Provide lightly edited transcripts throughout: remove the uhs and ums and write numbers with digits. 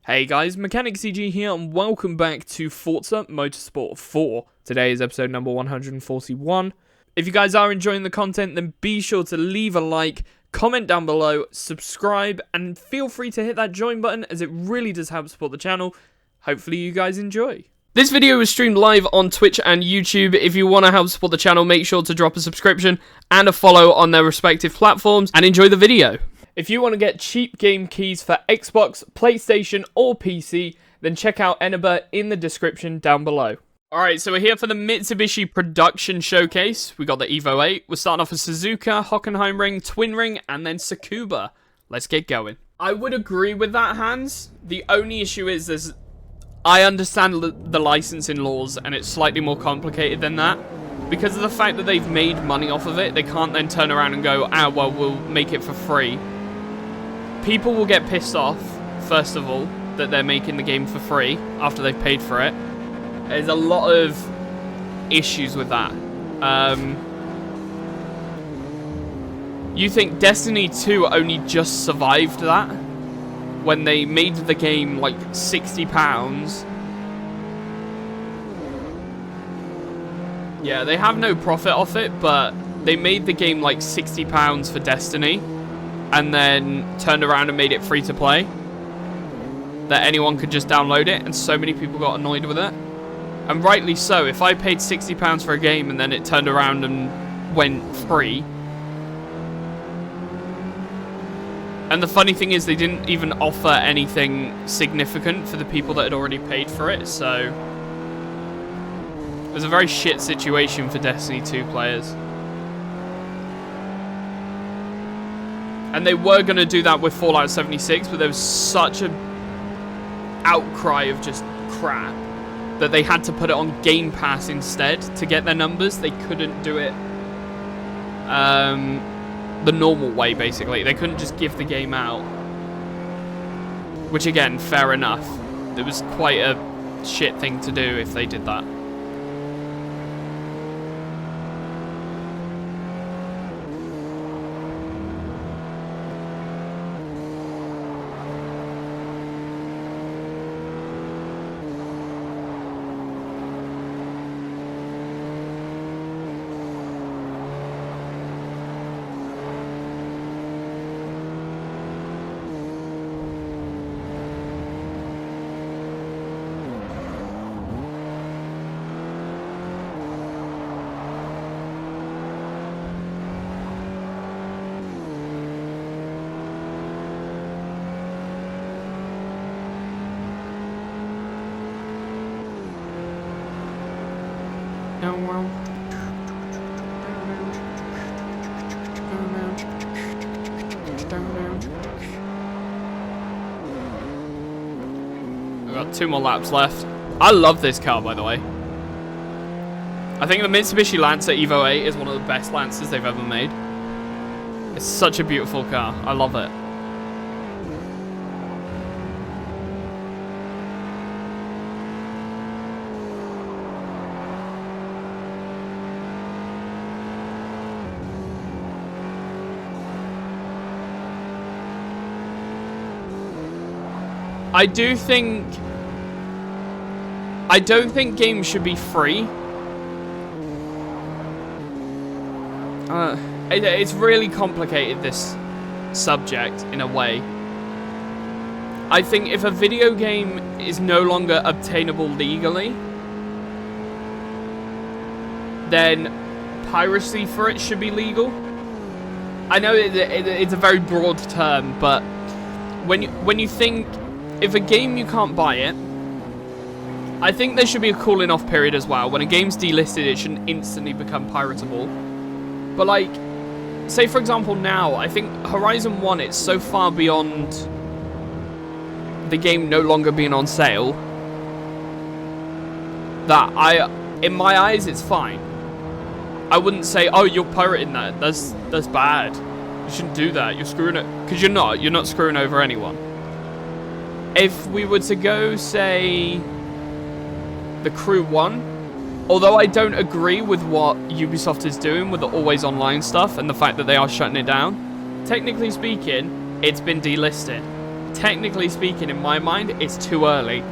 Hey guys, Mechanic CG here, and welcome back to Forza Motorsport 4. Today is episode number 141. If you guys are enjoying the content, then be sure to leave a like, comment down below, subscribe, and feel free to hit that join button, as it really does help support the channel. Hopefully you guys enjoy. This video is streamed live on Twitch and YouTube. If you want to help support the channel, make sure to drop a subscription and a follow on their respective platforms, and enjoy the video. If you want to get cheap game keys for Xbox, PlayStation, or PC, then check out Eniba in the description down below. Alright, so we're here for the Mitsubishi production showcase. We got the Evo 8. We're starting off with Suzuka, Hockenheimring, Twin Ring, and then Tsukuba. Let's get going. I would agree with that, Hans. The only issue is I understand the licensing laws, and it's slightly more complicated than that. Because of the fact that they've made money off of it, they can't then turn around and go, well, we'll make it for free. People will get pissed off, first of all, that they're making the game for free after they've paid for it. There's a lot of issues with that. You think Destiny 2 only just survived that? When they made the game like £60. Yeah, they have no profit off it, but they made the game like £60 for Destiny. And then turned around and made it free to play. That anyone could just download it, and so many people got annoyed with it. And rightly so. If I paid £60 for a game and then it turned around and went free. And the funny thing is, they didn't even offer anything significant for the people that had already paid for it, so it was a very shit situation for Destiny 2 players. And they were going to do that with Fallout 76, but there was such an outcry of just crap that they had to put it on Game Pass instead to get their numbers. They couldn't do it the normal way, basically. They couldn't just give the game out. Which, again, fair enough. It was quite a shit thing to do if they did that. We've got 2 more laps left. I love this car, by the way. I think the Mitsubishi Lancer Evo 8 is one of the best Lancers they've ever made. It's such a beautiful car. I love it. I don't think games should be free. It's really complicated, this subject, in a way. I think if a video game is no longer obtainable legally, then piracy for it should be legal. I know it's a very broad term, but when you think, if a game you can't buy it, I think there should be a cooling off period as well. When a game's delisted, it shouldn't instantly become piratable. But like, say for example now, I think Horizon 1, it's so far beyond the game no longer being on sale that in my eyes, it's fine. I wouldn't say, oh, you're pirating that. That's bad. You shouldn't do that. You're screwing it, because you're not screwing over anyone. If we were to go, say, The Crew 1, although I don't agree with what Ubisoft is doing with the always online stuff and the fact that they are shutting it down, technically speaking, it's been delisted. technically speaking, in my mind, it's too early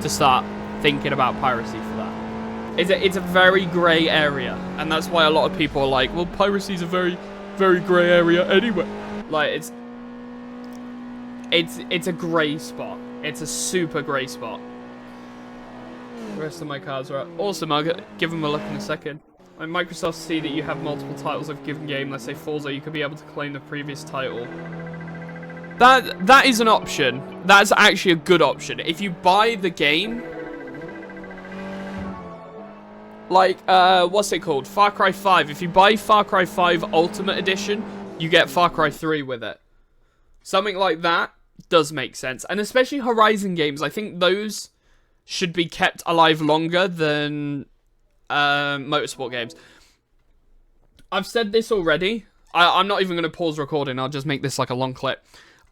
to start thinking about piracy for that. It's a very grey area, and that's why a lot of people are like, well, piracy's a very, very grey area anyway. Like, it's a grey spot. It's a super grey spot. The rest of my cars are awesome. I'll give them a look in a second. When Microsoft see that you have multiple titles of a given game, let's say Forza, you could be able to claim the previous title. That is an option. That's actually a good option. If you buy the game, like, what's it called? Far Cry 5. If you buy Far Cry 5 Ultimate Edition, you get Far Cry 3 with it. Something like that does make sense. And especially Horizon games, I think those should be kept alive longer than motorsport games. I've said this already. I'm not even going to pause recording. I'll just make this like a long clip.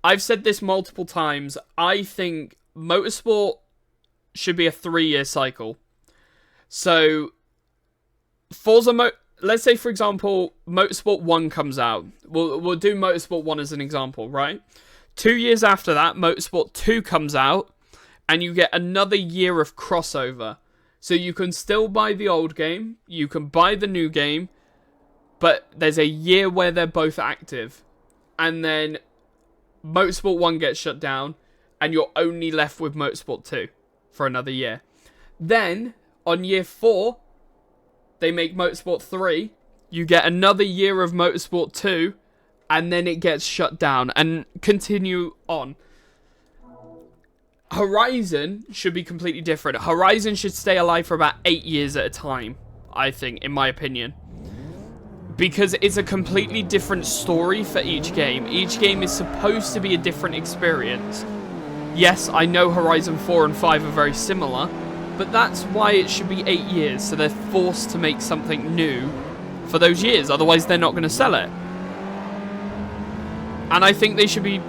I've said this multiple times. I think motorsport should be a 3-year cycle. So, let's say, for example, Motorsport 1 comes out. We'll do Motorsport 1 as an example, right? 2 years after that, Motorsport 2 comes out, and you get another year of crossover. So you can still buy the old game, you can buy the new game, but there's a year where they're both active. And then Motorsport 1 gets shut down, and you're only left with Motorsport 2 for another year. Then, on year 4, they make Motorsport 3, you get another year of Motorsport 2, and then it gets shut down, and continue on. Horizon should be completely different. Horizon should stay alive for about 8 years at a time, I think, in my opinion. Because it's a completely different story for each game. Each game is supposed to be a different experience. Yes, I know Horizon 4 and 5 are very similar, but that's why it should be 8 years, so they're forced to make something new for those years, otherwise they're not going to sell it. And I think they should be,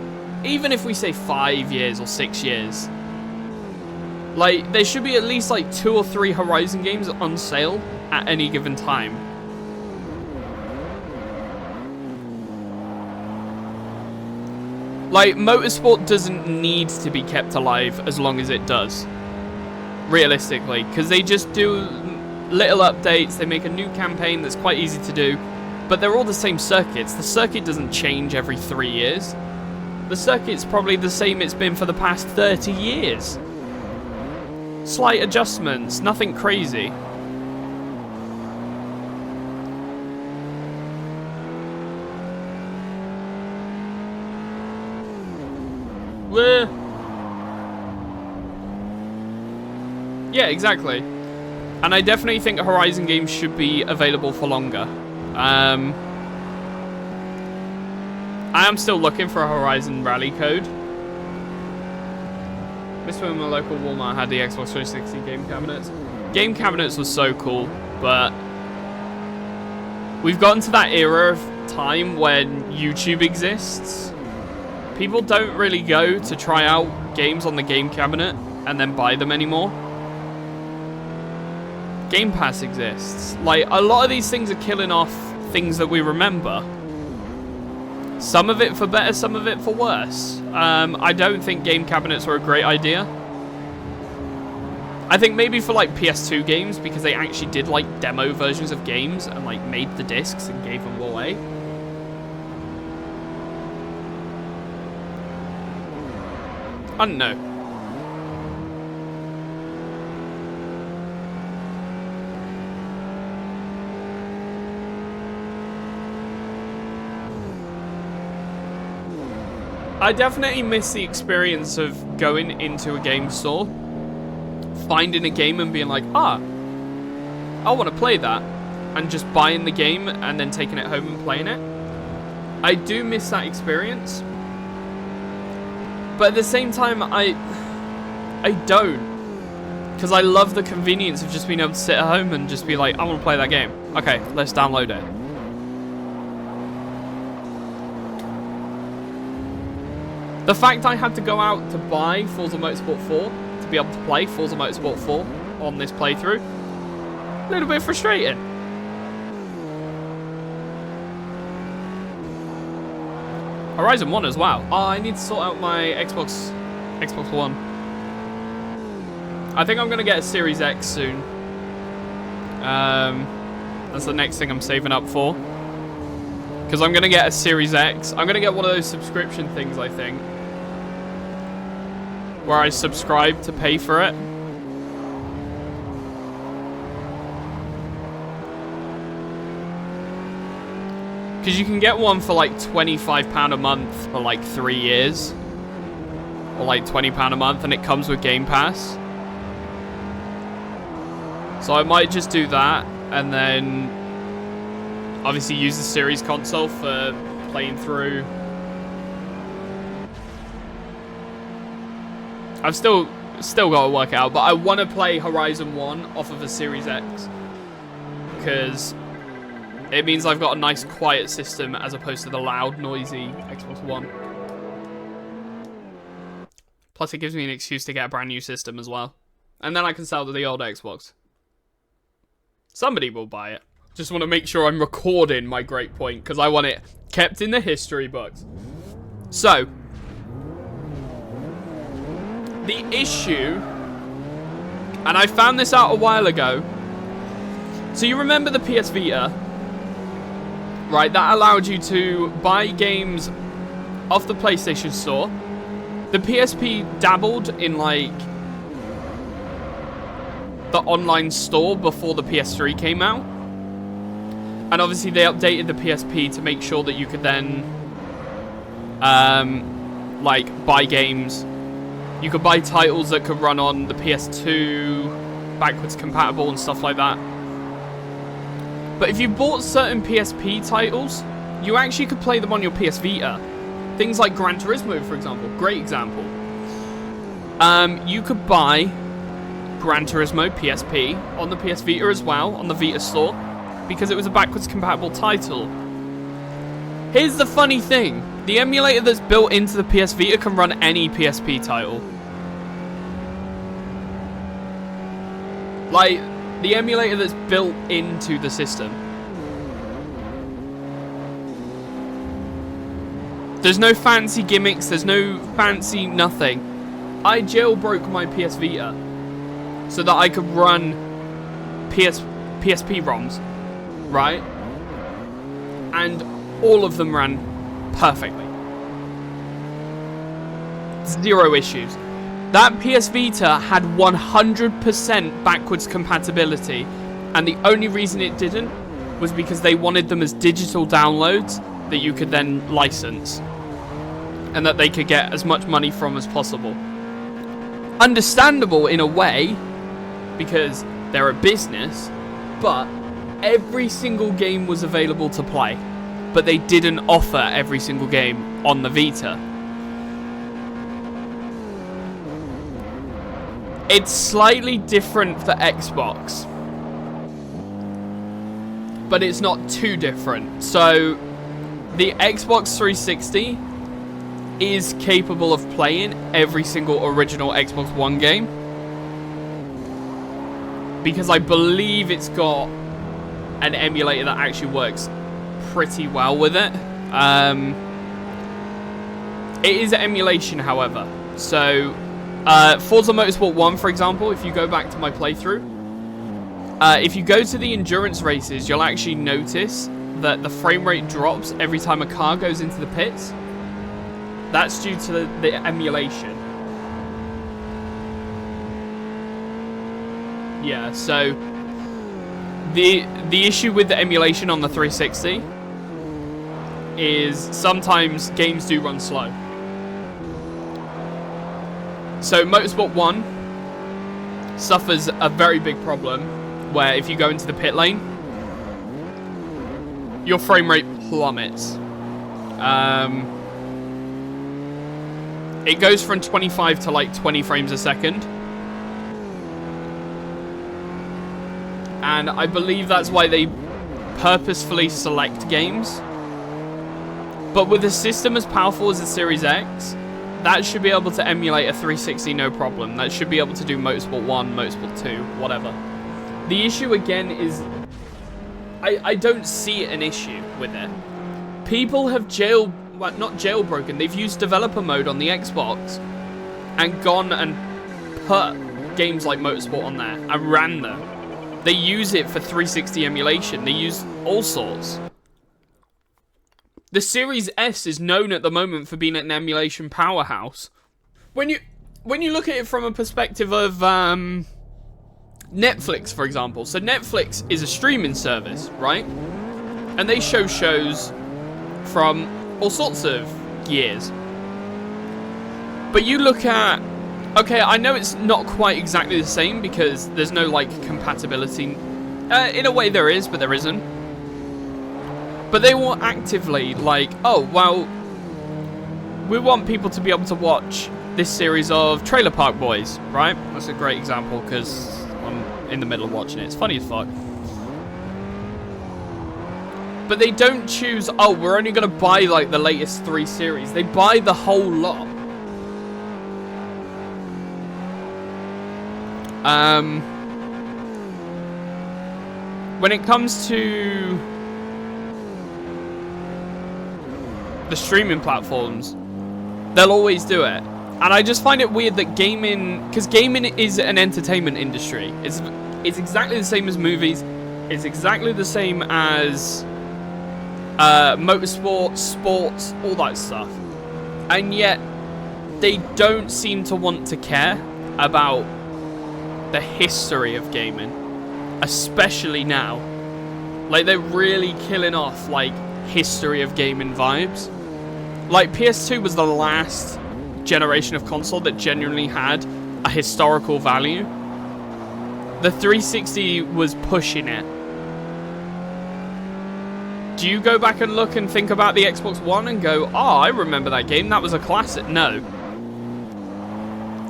even if we say 5 years or 6 years, like, there should be at least like 2 or 3 Horizon games on sale at any given time. Like, Motorsport doesn't need to be kept alive as long as it does. Realistically, because they just do little updates, they make a new campaign that's quite easy to do, but they're all the same circuits. The circuit doesn't change every 3 years. The circuit's probably the same it's been for the past 30 years. Slight adjustments, nothing crazy. Yeah, exactly. And I definitely think Horizon games should be available for longer. I am still looking for a Horizon Rally code. This when my local Walmart had the Xbox 360 game cabinets. Game cabinets was so cool, but we've gotten to that era of time when YouTube exists. People don't really go to try out games on the game cabinet and then buy them anymore. Game Pass exists. Like, a lot of these things are killing off things that we remember. Some of it for better, some of it for worse. I don't think game cabinets are a great idea. I think maybe for like PS2 games, because they actually did like demo versions of games and like made the discs and gave them away. I don't know. I definitely miss the experience of going into a game store, finding a game and being like, I want to play that, and just buying the game and then taking it home and playing it. I do miss that experience, but at the same time, I don't, because I love the convenience of just being able to sit at home and just be like, I want to play that game. Okay, let's download it. The fact I had to go out to buy Forza Motorsport 4 to be able to play Forza Motorsport 4 on this playthrough, a little bit frustrating. Horizon 1 as well. Oh, I need to sort out my Xbox One. I think I'm going to get a Series X soon. That's the next thing I'm saving up for. Because I'm going to get a Series X. I'm going to get one of those subscription things, I think. Where I subscribe to pay for it. Because you can get one for like £25 a month for like 3 years. Or like £20 a month, and it comes with Game Pass. So I might just do that, and then obviously use the Series console for playing through. I've still got to work it out, but I want to play Horizon 1 off of a Series X. Because it means I've got a nice quiet system as opposed to the loud, noisy Xbox One. Plus it gives me an excuse to get a brand new system as well. And then I can sell to the old Xbox. Somebody will buy it. Just want to make sure I'm recording my great point, because I want it kept in the history books. So, the issue, and I found this out a while ago. So you remember the PS Vita, right? That allowed you to buy games off the PlayStation Store. The PSP dabbled in like the online store before the PS3 came out. And obviously they updated the PSP to make sure that you could then like buy games. You could buy titles that could run on the PS2, backwards compatible and stuff like that. But if you bought certain PSP titles, you actually could play them on your PS Vita. Things like Gran Turismo, for example. Great example. You could buy Gran Turismo PSP on the PS Vita as well, on the Vita store, because it was a backwards compatible title. Here's the funny thing. The emulator that's built into the PS Vita can run any PSP title. Like, the emulator that's built into the system. There's no fancy gimmicks, there's no fancy nothing. I jailbroke my PS Vita so that I could run PSP ROMs, right? And all of them ran perfectly. Zero issues. That PS Vita had 100% backwards compatibility, and the only reason it didn't was because they wanted them as digital downloads that you could then license, and that they could get as much money from as possible. Understandable in a way, because they're a business, but every single game was available to play, but they didn't offer every single game on the Vita. It's slightly different for Xbox, but it's not too different. So the Xbox 360 is capable of playing every single original Xbox One game, because I believe it's got an emulator that actually works pretty well with it. It is emulation, however. So Forza Motorsport 1, for example, if you go back to my playthrough, if you go to the endurance races, you'll actually notice that the frame rate drops every time a car goes into the pits. That's due to the emulation. Yeah, so the issue with the emulation on the 360 is sometimes games do run slow. So Motorsport 1 suffers a very big problem where if you go into the pit lane, your frame rate plummets. It goes from 25 to like 20 frames a second. And I believe that's why they purposefully select games. But with a system as powerful as the Series X, that should be able to emulate a 360 no problem. That should be able to do Motorsport 1, Motorsport 2, whatever. The issue again is, I don't see an issue with it. People have well, not jailbroken. They've used developer mode on the Xbox and gone and put games like Motorsport on there and ran them. They use it for 360 emulation. They use all sorts. The Series S is known at the moment for being an emulation powerhouse. When you look at it from a perspective of Netflix, for example. So Netflix is a streaming service, right? And they show shows from all sorts of years. But you look at... Okay, I know it's not quite exactly the same because there's no, like, compatibility. In a way there is, but there isn't. But they will actively, like, oh, well, we want people to be able to watch this series of Trailer Park Boys, right? That's a great example because I'm in the middle of watching it. It's funny as fuck. But they don't choose, oh, we're only going to buy, like, the latest 3 series. They buy the whole lot. When it comes to the streaming platforms, they'll always do it. And I just find it weird that gaming, because gaming is an entertainment industry. It's exactly the same as movies. It's exactly the same as motorsport, sports, all that stuff. And yet, they don't seem to want to care about the history of gaming, especially now. Like, they're really killing off, like, history of gaming vibes. Like, PS2 was the last generation of console that genuinely had a historical value. The 360 was pushing it. Do you go back and look and think about the Xbox One and go, oh, I remember that game, that was a classic? No.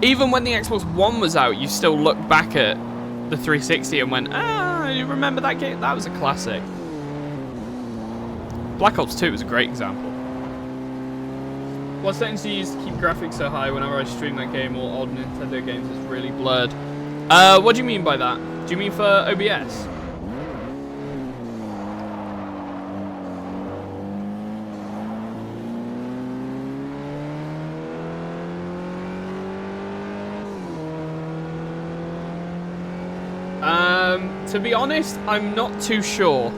Even when the Xbox One was out, you still look back at the 360 and went, ah, you remember that game? That was a classic. Black Ops 2 was a great example. What settings do you use to keep graphics so high? Whenever I stream that game or old Nintendo games, it's really blurred. What do you mean by that? Do you mean for OBS? To be honest, I'm not too sure.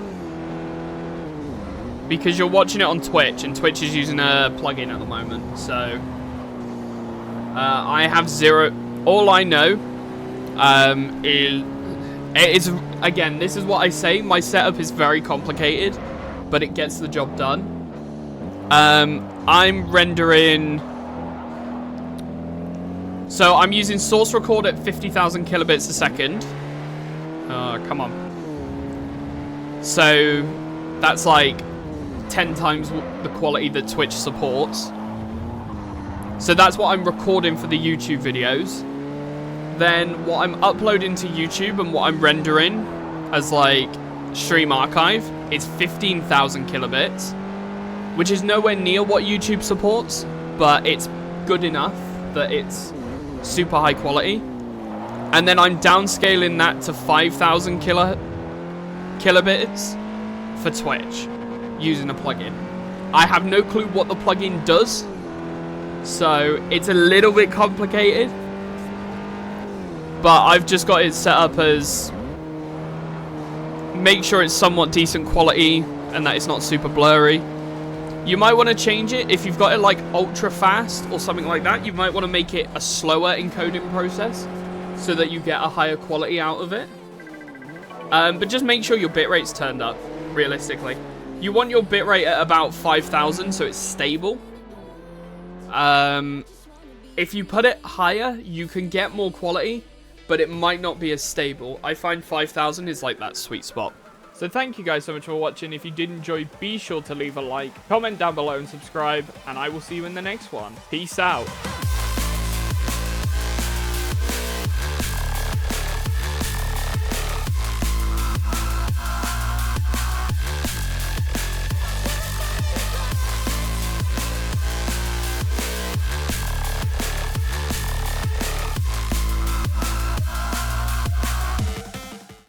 Because you're watching it on Twitch, and Twitch is using a plugin at the moment, so... I have zero... All I know is... Again, this is what I say, my setup is very complicated, but it gets the job done. I'm rendering... So I'm using source record at 50,000 kilobits a second. Come on. So, that's like 10 times the quality that Twitch supports. So that's what I'm recording for the YouTube videos. Then what I'm uploading to YouTube and what I'm rendering as like stream archive is 15,000 kilobits, which is nowhere near what YouTube supports, but it's good enough that it's super high quality. And then I'm downscaling that to 5,000 kilobits for Twitch using a plugin. I have no clue what the plugin does, so it's a little bit complicated. But I've just got it set up as make sure it's somewhat decent quality and that it's not super blurry. You might want to change it if you've got it like ultra fast or something like that. You might want to make it a slower encoding process, so that you get a higher quality out of it. But just make sure your bitrate's turned up, realistically. You want your bitrate at about 5,000, so it's stable. If you put it higher, you can get more quality, but it might not be as stable. I find 5,000 is like that sweet spot. So thank you guys so much for watching. If you did enjoy, be sure to leave a like, comment down below and subscribe, and I will see you in the next one. Peace out.